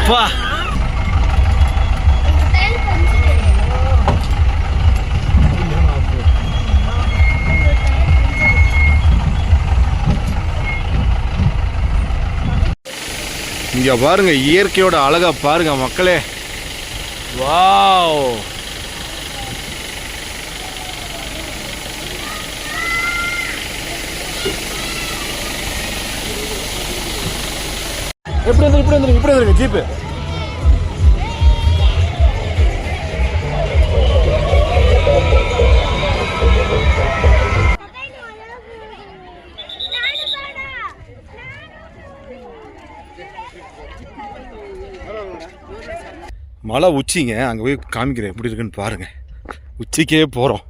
அப்பா இங்க பாருங்க, இயற்கையோட அழகா பாருங்க மக்களே. வாவ், எப்படி வந்துருங்க ஜீப்பு. மலை உச்சிங்க, அங்கே போய் காமிக்கிறேன் எப்படி இருக்குன்னு பாருங்க. உச்சிக்கே போகிறோம்.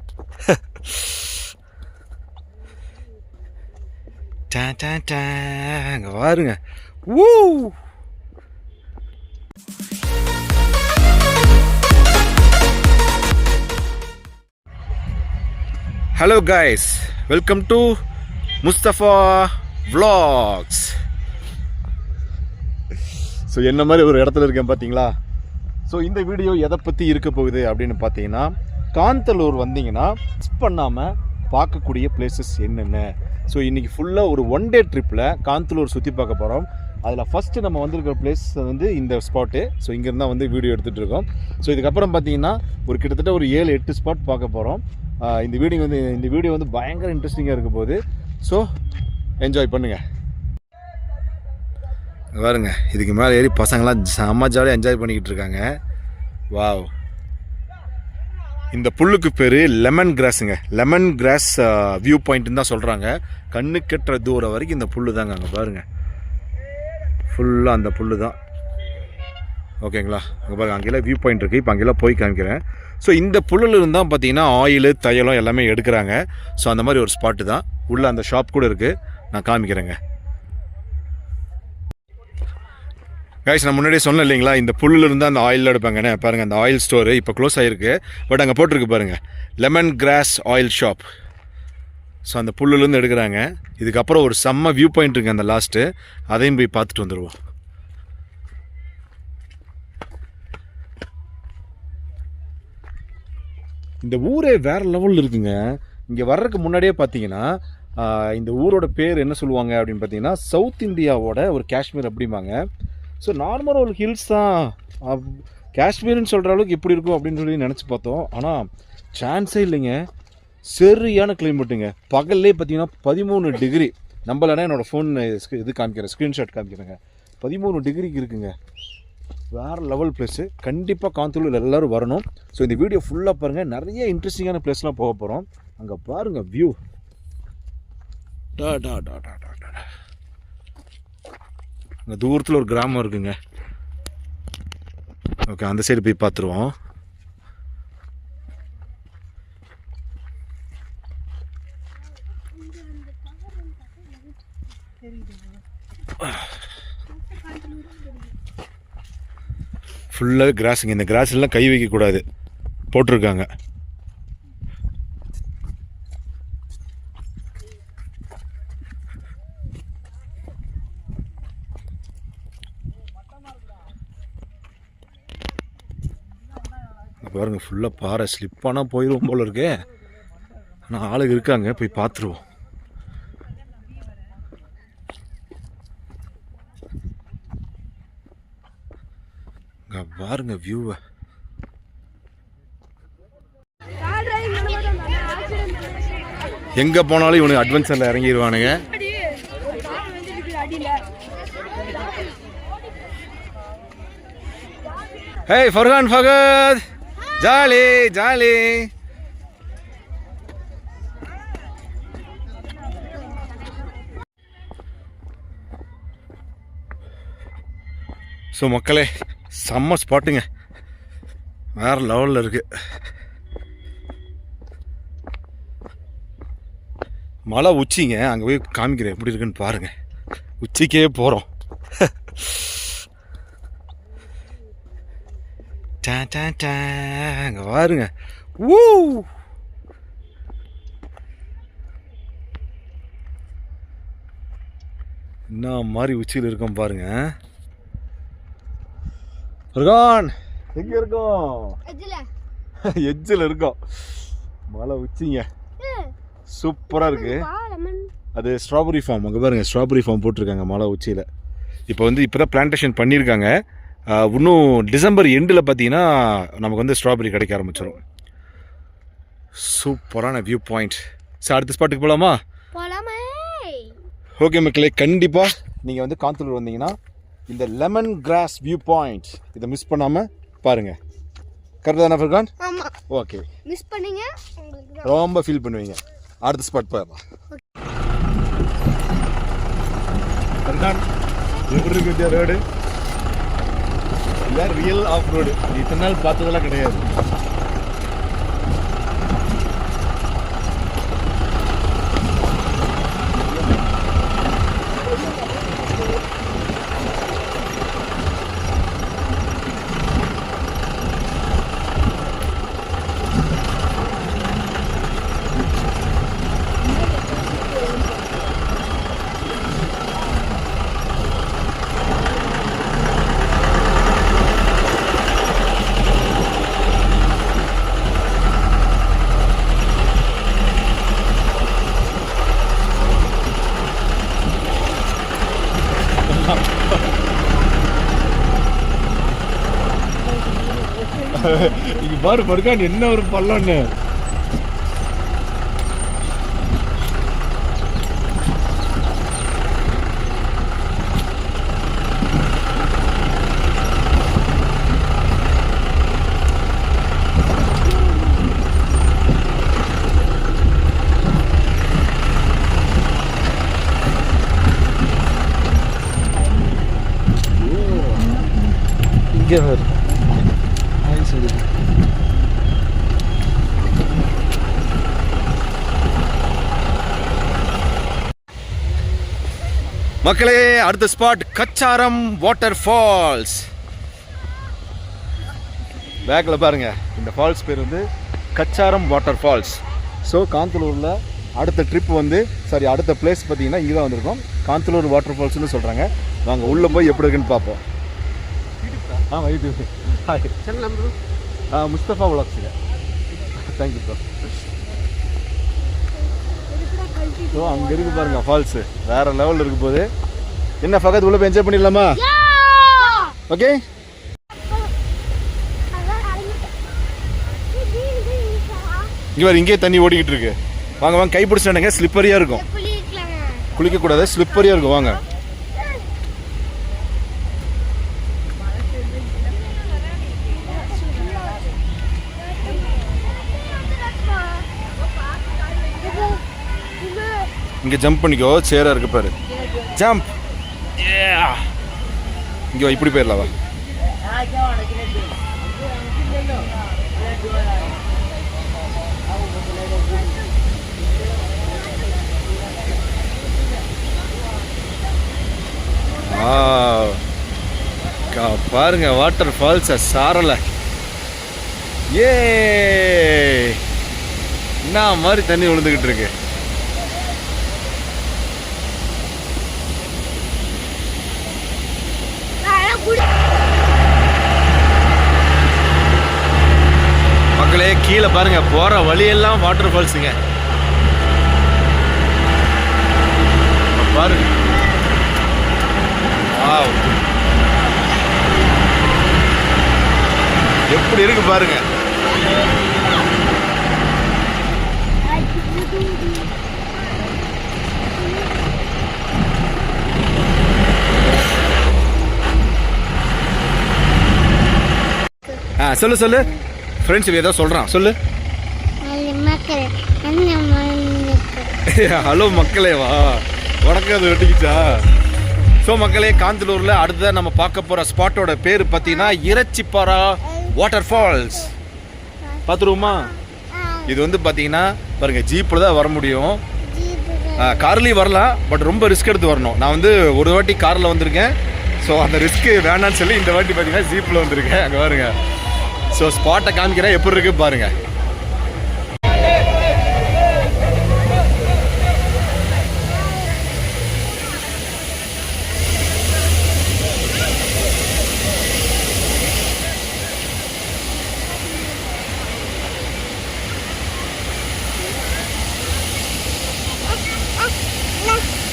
அங்கே பாருங்க. ஊ hello guys, welcome to Mustafa vlogs. So என்ன மாதிரி ஒரு இடத்துல இருக்கேன் பார்த்தீங்களா. ஸோ இந்த வீடியோ எதை பற்றி இருக்க போகுது அப்படின்னு பார்த்தீங்கன்னா, காந்தலூர் வந்தீங்கன்னா மிஸ் பண்ணாமல் பார்க்கக்கூடிய பிளேசஸ் என்னென்ன. ஸோ இன்றைக்கி ஃபுல்லாக ஒரு ஒன் டே ட்ரிப்பில் காந்தலூர் சுற்றி பார்க்க போகிறோம். அதில் ஃபஸ்ட்டு நம்ம வந்திருக்கிற பிளேஸ் வந்து இந்த ஸ்பாட்டு. ஸோ இங்கேருந்தான் வந்து வீடியோ எடுத்துகிட்டு இருக்கோம். ஸோ இதுக்கப்புறம் பார்த்தீங்கன்னா ஒரு கிட்டத்தட்ட ஒரு 7-8 ஸ்பாட் பார்க்க போகிறோம். இந்த வீடியோ வந்து பயங்கர இன்ட்ரெஸ்டிங்காக இருக்க போகுது. ஸோ என்ஜாய் பண்ணுங்கள். பாருங்க, இதுக்கு மேலே ஏறி பசங்களாம் செம்ம ஜாலியாக என்ஜாய் பண்ணிக்கிட்டு இருக்காங்க. வாவ், இந்த புல்லுக்கு பேர் லெமன் கிராஸுங்க. லெமன் கிராஸ் வியூ பாயிண்ட்டுன்னு தான் சொல்கிறாங்க. கண்ணு கெட்டுற தூரம் வரைக்கும் இந்த புல்லு தாங்க. அங்கே பாருங்கள், ஃபுல்லாக அந்த புல்லு தான். ஓகேங்களா, அங்கே பாருங்கள், அங்கெல்லாம் வியூ பாயிண்ட் இருக்குது. இப்போ அங்கெல்லாம் போய் காமிக்கிறேன். ஸோ இந்த புல்லில் இருந்தால் பார்த்தீங்கன்னா ஆயில் தையலம் எல்லாமே எடுக்கிறாங்க. ஸோ அந்த மாதிரி ஒரு ஸ்பாட்டு தான். உள்ளே அந்த ஷாப் கூட இருக்குது, நான் காமிக்கிறேங்க. கைஸ், நான் முன்னாடியே சொன்னேன் இல்லைங்களா, இந்த புல்லில் இருந்தால் அந்த ஆயில் எடுப்பாங்கன்னு. பாருங்கள், அந்த ஆயில் ஸ்டோரு இப்போ க்ளோஸ் ஆகிருக்கு. பட் அங்கே போட்டிருக்கு பாருங்கள், lemon grass oil shop. So அந்த புல்லுலேருந்து எடுக்கிறாங்க. இதுக்கப்புறம் ஒரு செம்ம வியூ பாயிண்ட் இருக்குது அந்த லாஸ்ட்டு, அதையும் போய் பார்த்துட்டு வந்துடுவோம். இந்த ஊரே வேறு லெவலில் இருக்குங்க. இங்கே வர்றதுக்கு முன்னாடியே பார்த்தீங்கன்னா இந்த ஊரோட பேர் என்ன சொல்லுவாங்க அப்படின்னு பார்த்தீங்கன்னா, சவுத் இந்தியாவோட ஒரு காஷ்மீர் அப்படிம்பாங்க. ஸோ நார்மலாக ஒரு ஹில்ஸ் தான், காஷ்மீர்னு சொல்கிற அளவுக்கு எப்படி இருக்கும் அப்படின்னு சொல்லி நினச்சி பார்த்தோம். ஆனால் சான்ஸே இல்லைங்க, சரியான கிளைமேட்டுங்க. பகல்லே பார்த்தீங்கன்னா 13 டிகிரி. நம்மளனா என்னோடய ஃபோன் இது காமிக்கிறேன், ஸ்க்ரீன்ஷாட் காமிக்கிறேங்க. 13 டிகிரிக்கு இருக்குங்க. வேறு லெவல் பிளேஸு. கண்டிப்பாக காந்தலூர் எல்லோரும் வரணும். ஸோ இந்த வீடியோ ஃபுல்லாக பாருங்கள், நிறைய இன்ட்ரெஸ்டிங்கான பிளேஸ்லாம் போக போகிறோம். அங்கே பாருங்கள் வியூ. அங்கே தூரத்தில் ஒரு கிராமம் இருக்குங்க. ஓகே, அந்த சைடு போய் பார்த்துருவோம். ஃபுல்லாக கிராஸுங்க. இந்த கிராஸ்லாம் கை வைக்கக்கூடாது போட்டிருக்காங்க. பாருங்க, ஃபுல்லாக பாறை. ஸ்லிப்பானால் போயிடுவோம் போல இருக்கே. ஆனால் ஆளுங்க இருக்காங்க, போய் பார்த்துருவோம். பாருங்க வியூவை. எங்கே போனாலும் இவனுக்கு அட்வென்ச்சரில் இறங்கிடுவானுங்க. Hey Farhan, Fahad, jolly jolly. So மக்களே, செம்ம ஸ்பாட்டுங்க, வேறு லெவலில் இருக்குது. மலை உச்சிங்க, அங்கே போய் காமிக்கிறேன் எப்படி இருக்குன்னு பாருங்கள். உச்சிக்கே போகிறோம். அங்கே பாருங்க. ஊ என்ன மாதிரி உச்சியில் இருக்கோம் பாருங்க. ஃபர்கான் எங்கே இருக்கோம்? எட்ஜில் இருக்கோம். மலை உச்சிங்க, சூப்பராக இருக்குது. அது ஸ்ட்ராபெரி ஃபார்ம். அங்கே பாருங்கள், ஸ்ட்ராபெரி ஃபார்ம் போட்டிருக்காங்க மலை உச்சியில். இப்போ தான் பிளான்டேஷன் பண்ணியிருக்காங்க. இன்னும் டிசம்பர் எண்டில் பார்த்தீங்கன்னா நமக்கு ஸ்ட்ராபெரி கிடைக்க ஆரம்பிச்சிடும். சூப்பரான வியூ பாயிண்ட். சார் அடுத்த ஸ்பாட்டுக்கு போகலாமா? ஓகே மக்களே, கண்டிப்பாக நீங்கள் காந்தலூர் வந்தீங்கன்னா இந்த லெமன் கிராஸ் வியூ பாயிண்ட் இதை மிஸ் பண்ணாமல் பாருங்கள். கரெக்டாக தானே ஃபர்கான்? ஓகே, மிஸ் பண்ணீங்க ரொம்ப ஃபீல் பண்ணுவீங்க. அடுத்த ஸ்பாட் போயிடலாம். ஃபர்கான் எப்படி இருக்கு ரோடு? இதுதான் ரியல் ஆஃப் ரோடு. இத்தனை நாள் பார்த்ததெல்லாம் கிடையாது. இங்க பாரு ஃபர்கான், என்ன ஒரு பள்ளம்னு. இங்கே பாரு. மக்களே, அடுத்த ஸ்பாட் கச்சாரம் வாட்டர் ஃபால்ஸ். பேக்கில் பாருங்க, இந்த ஃபால்ஸ் பேர் கச்சாரம் வாட்டர் ஃபால்ஸ். ஸோ காந்தலூரில் அடுத்த ட்ரிப் அடுத்த பிளேஸ் பார்த்தீங்கன்னா இங்கே தான் வந்திருக்கோம். காந்தலூர் வாட்டர் ஃபால்ஸ்னு சொல்கிறாங்க. வாங்க உள்ளே போய் எப்படி இருக்குன்னு பார்ப்போம். யூடியூப் முஸ்தபா விளாக்ஸுங்க. Thank you bro. ஸோ அங்கே இருக்கு பாருங்க ஃபால்ஸு, வேற லெவலில் இருக்கு போது. என்ன ஃபகத், உள்ள போய் என்ஜாய் பண்ணிடலாமா? ஓகே. இங்கே வேறு இங்கேயே தண்ணி ஓடிக்கிட்டு இருக்கு. வாங்க வாங்க, கை பிடிச்சிட்டானுங்க. ஸ்லிப்பரியாக இருக்கும், குளிக்கக்கூடாது, ஸ்லிப்பரியாக இருக்கும். வாங்க. இங்கே ஜம்ப் பண்ணிக்கோ, சேராக இருக்கு பாரு. ஜம்ப். இங்கே இப்படி போயிடலாவா? பாருங்க வாட்டர் ஃபால்ஸ் சாரல. ஏ என்ன மாதிரி தண்ணி விழுந்துகிட்டு இருக்கு. மக்களே கீழே பாருங்க, போற வழியெல்லாம் வாட்டர் ஃபால்ஸுங்க. பாருங்க, எப்படி இருக்கு பாருங்க. சொல்லு சொல்லு ஃப்ரெண்ட்ஸ், ஏதோ சொல்றான், சொல்லு. ஹலோ மக்களே, வா வணக்கம். அது வெட்டிக்கிச்சா? ஸோ மக்களே, காந்தலூரில் அடுத்ததான் நம்ம பார்க்க போகிற ஸ்பாட்டோட பேர் பார்த்தீங்கன்னா இறைச்சிப்பாரா வாட்டர் ஃபால்ஸ். பார்த்துருவோமா? இது பார்த்தீங்கன்னா பாருங்க, ஜீப்பில் தான் வர முடியும். கார்லேயும் வரலாம், பட் ரொம்ப ரிஸ்க் எடுத்து வரணும். நான் ஒரு வாட்டி காரில் வந்திருக்கேன். ஸோ அந்த ரிஸ்க்கு வேணான்னு சொல்லி இந்த வாட்டி பார்த்தீங்கன்னா ஜீப்பில் வந்திருக்கேன். அங்கே பாருங்க. ஸோ ஸ்பாட்டை காமிக்கிறேன், எப்படி இருக்கு பாருங்க.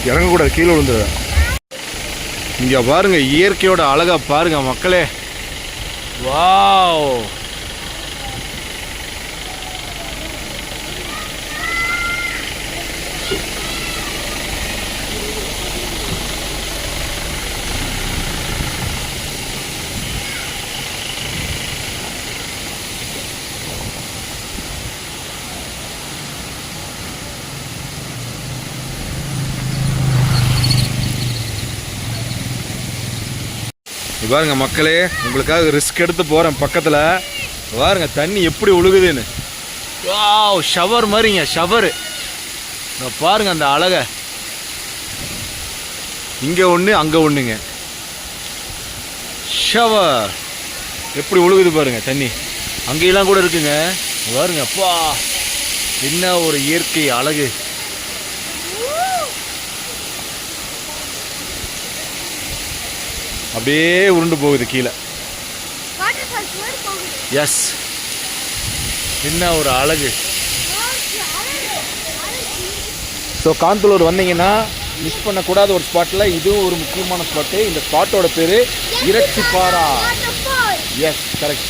இறங்கக்கூடாது, கீழே விழுந்துரு. இங்கே பாருங்க, இயற்கையோட அழகா பாருங்க மக்களே. வாவ், பாருங்க மக்களே, உங்களுக்காக ரிஸ்க் எடுத்து போகிறேன் பக்கத்தில். பாருங்க தண்ணி எப்படி ஒழுகுதுன்னு. வாவ், ஷவர் மாதிரிங்க, ஷவரு. பாருங்க அந்த அழகை. இங்கே ஒன்று, அங்கே ஒன்றுங்க. ஷவர் எப்படி ஒழுகுது பாருங்க தண்ணி. அங்கேயெல்லாம் கூட இருக்குங்க பாருங்க. அப்பா, என்ன ஒரு இயற்கை அழகு. அப்படியே உருண்டு போகுது கீழே. எஸ், என்ன ஒரு அழகு. ஸோ காந்தலூர் வந்தீங்கன்னா மிஸ் பண்ணக்கூடாத ஒரு ஸ்பாட்டில் இதுவும் ஒரு முக்கியமான ஸ்பாட்டு. இந்த ஸ்பாட்டோட பேர் இறைச்சிப்பாரா. S, correct.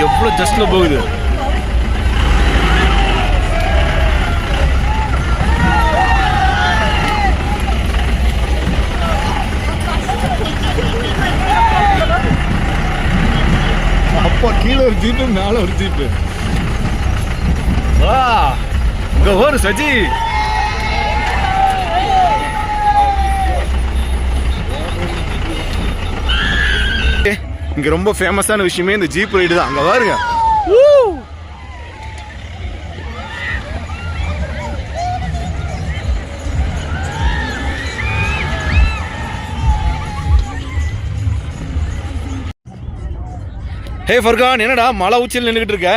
எவ்வளோ ஜஸ்ட்ல போகுது. அப்பா, கீழே ஒரு ஜீப்பு, மேல ஒரு ஜீப்பு. வா, இங்க ஒரு சஜி. இங்க ரொம்ப ஃபேமஸான விஷயமே இந்த ஜீப் ரைடு தான். அங்க பாருங்க. ஹே ஃபர்கான், என்னடா மலை உச்சியில் நின்றுக்கிட்டு இருக்க?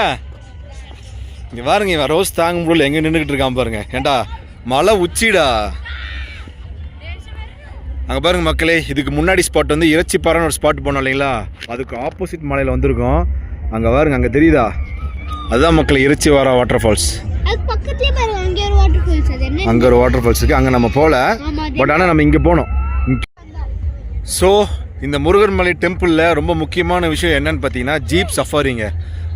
இங்க பாருங்க, இவன் ரோஸ் தாங்க முடியல எங்க நின்றுக்கிட்டு இருக்கான் பாருங்க. ஏண்டா மலை உச்சிடா. அங்கே பாருங்க மக்களே, இதுக்கு முன்னாடி ஸ்பாட் வந்து இறைச்சிப்பாறைன்னு ஒரு ஸ்பாட் போனோம் இல்லைங்களா, அதுக்கு ஆப்போசிட் மலையில் வந்திருக்கோம். அங்கே பாருங்க, அங்கே தெரியுதா, அதுதான் மக்களே இறைச்சிப்பாறை வாட்டர் ஃபால்ஸ். அங்கே ஒரு வாட்டர் ஃபால்ஸ் இருக்குது, அங்கே நம்ம போகல. பட் ஆனால் நம்ம இங்கே போனோம். ஸோ இந்த முருகன் மலை டெம்பிளில் ரொம்ப முக்கியமான விஷயம் என்னன்னு பார்த்தீங்கன்னா ஜீப் சஃபாரிங்க.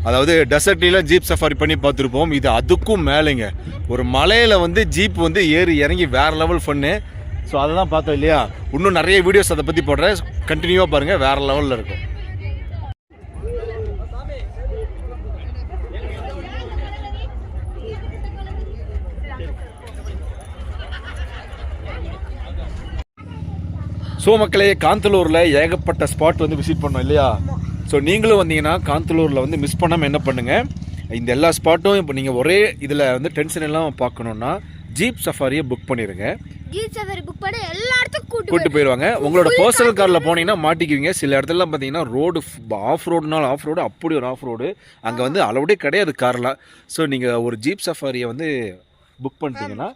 அதாவது டெசர்ட்லாம் ஜீப் சஃபாரி பண்ணி பார்த்துருப்போம். இது அதுக்கும் மேலேங்க, ஒரு மலையில் வந்து ஜீப் வந்து ஏறி இறங்கி வேறு லெவல் ஃபன்னு. ஸோ அதை தான் பார்த்தோம் இல்லையா. இன்னும் நிறைய வீடியோஸ் அதை பற்றி போடுறேன், கண்டினியூவாக பாருங்கள், வேறு லெவலில் இருக்கும். ஸோ மக்களே, காந்தலூரில் ஏகப்பட்ட ஸ்பாட் வந்து விசிட் பண்ணோம் இல்லையா. ஸோ நீங்களும் வந்தீங்கன்னா காந்தலூரில் வந்து மிஸ் பண்ணாமல் என்ன பண்ணுங்கள், இந்த எல்லா ஸ்பாட்டும் இப்போ நீங்கள் ஒரே இதில் வந்து டென்ஷன் எல்லாம் பார்க்கணுன்னா ஜீப் சஃபாரியை புக் பண்ணிடுங்க. ஜீப் சஃபாரி புக் பண்ணி எல்லா இடத்துக்கும் கூட்டு போயிடுவாங்க. உங்களோட பர்சனல் காரில் போனீங்கன்னா மாட்டிக்குவீங்க. சில இடத்துலலாம் பார்த்தீங்கன்னா ரோடு ஆஃப் ரோடுனால ஆஃப் ரோடு, அப்படி ஒரு ஆஃப் ரோடு அங்கே வந்து அளவுடே கிடையாது கார்லாம். ஸோ நீங்கள் ஒரு ஜீப் சஃபாரியை வந்து புக் பண்ணிட்டீங்கன்னா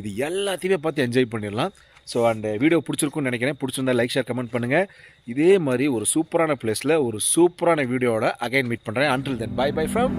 இது எல்லாத்தையுமே பார்த்து என்ஜாய் பண்ணிடலாம். ஸோ அந்த வீடியோ பிடிச்சிருக்குன்னு நினைக்கிறேன். பிடிச்சிருந்தா லைக், ஷேர், கமெண்ட் பண்ணுங்கள். இதே மாதிரி ஒரு சூப்பரான பிளேஸில் ஒரு சூப்பரான வீடியோவோட அகைன் மீட் பண்ணுறேன். Until then, bye bye from